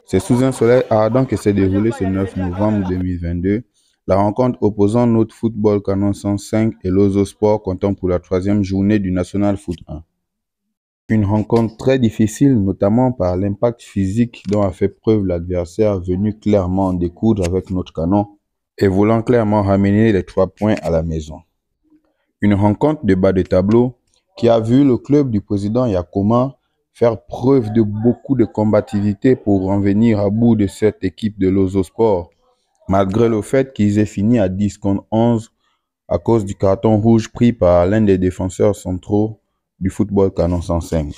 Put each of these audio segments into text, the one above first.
C'est sous un soleil ardent que s'est déroulée ce 9 novembre 2022 la rencontre opposant Notre Football Canon 105 et l'Ozo Sport comptant pour la troisième journée du National Foot 1. Une rencontre très difficile, notamment par l'impact physique dont a fait preuve l'adversaire venu clairement en découdre avec notre Canon et voulant clairement ramener les 3 points à la maison. Une rencontre de bas de tableau qui a vu le club du président Yakoma faire preuve de beaucoup de combativité pour en venir à bout de cette équipe de l'Ozo Sport, malgré le fait qu'ils aient fini à 10 contre 11 à cause du carton rouge pris par l'un des défenseurs centraux du Football Canon 105.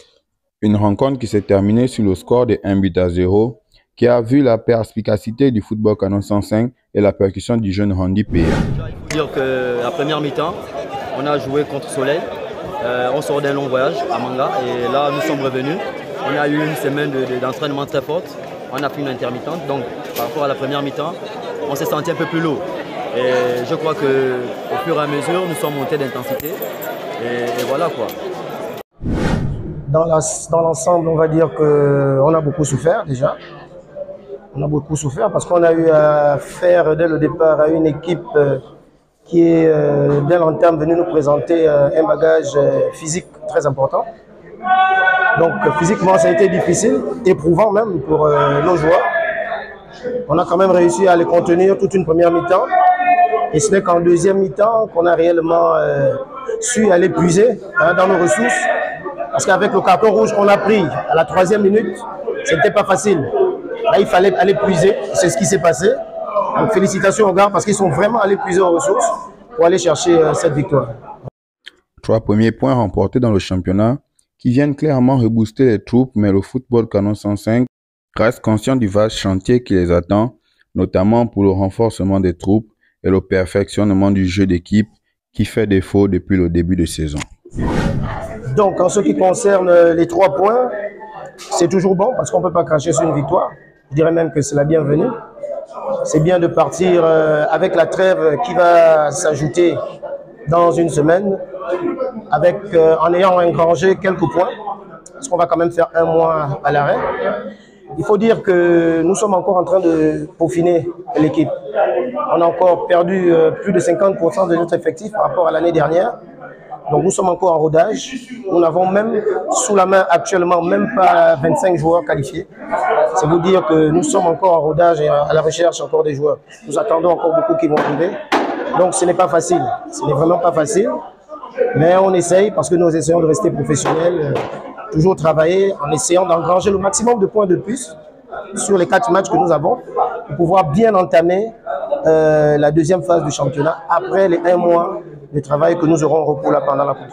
Une rencontre qui s'est terminée sur le score de 1-0, qui a vu la perspicacité du Football Canon 105 et la percussion du jeune Randy Péa. Il faut dire que la première mi-temps, on a joué contre Soleil. On sort d'un long voyage à Manga et là nous sommes revenus. On a eu une semaine d'entraînement très forte. On a fait une intermittente. Donc par rapport à la première mi-temps, on s'est senti un peu plus lourd. Et je crois qu'au fur et à mesure, nous sommes montés d'intensité. Et voilà quoi. Dans l'ensemble, on va dire qu'on a beaucoup souffert déjà. On a beaucoup souffert parce qu'on a eu à faire dès le départ à une équipe qui est dès l'entame venue nous présenter un bagage physique très important. Donc physiquement, ça a été difficile, éprouvant même pour nos joueurs. On a quand même réussi à les contenir toute une première mi-temps. Et ce n'est qu'en deuxième mi-temps qu'on a réellement su aller puiser dans nos ressources. Parce qu'avec le carton rouge qu'on a pris à la 3e minute, ce n'était pas facile. Là, il fallait aller puiser. C'est ce qui s'est passé. Donc félicitations aux gars parce qu'ils sont vraiment allés puiser aux ressources pour aller chercher cette victoire. 3 premiers points remportés dans le championnat qui viennent clairement rebooster les troupes, mais le Football Canon 105 reste conscient du vaste chantier qui les attend, notamment pour le renforcement des troupes et le perfectionnement du jeu d'équipe qui fait défaut depuis le début de saison. Donc en ce qui concerne les 3 points, c'est toujours bon parce qu'on ne peut pas cracher sur une victoire. Je dirais même que c'est la bienvenue. C'est bien de partir avec la trêve qui va s'ajouter dans une semaine, en ayant engrangé quelques points, parce qu'on va quand même faire 1 mois à l'arrêt. Il faut dire que nous sommes encore en train de peaufiner l'équipe. On a encore perdu plus de 50% de notre effectif par rapport à l'année dernière. Donc nous sommes encore en rodage. Nous n'avons même sous la main actuellement même pas 25 joueurs qualifiés. C'est vous dire que nous sommes encore en rodage et à la recherche encore des joueurs. Nous attendons encore beaucoup qui vont arriver. Donc ce n'est pas facile. Ce n'est vraiment pas facile. Mais on essaye parce que nous essayons de rester professionnels, toujours travailler en essayant d'engranger le maximum de points de plus sur les 4 matchs que nous avons pour pouvoir bien entamer la 2e phase du championnat après les 1 mois de travail que nous aurons au repos là pendant la Coupe.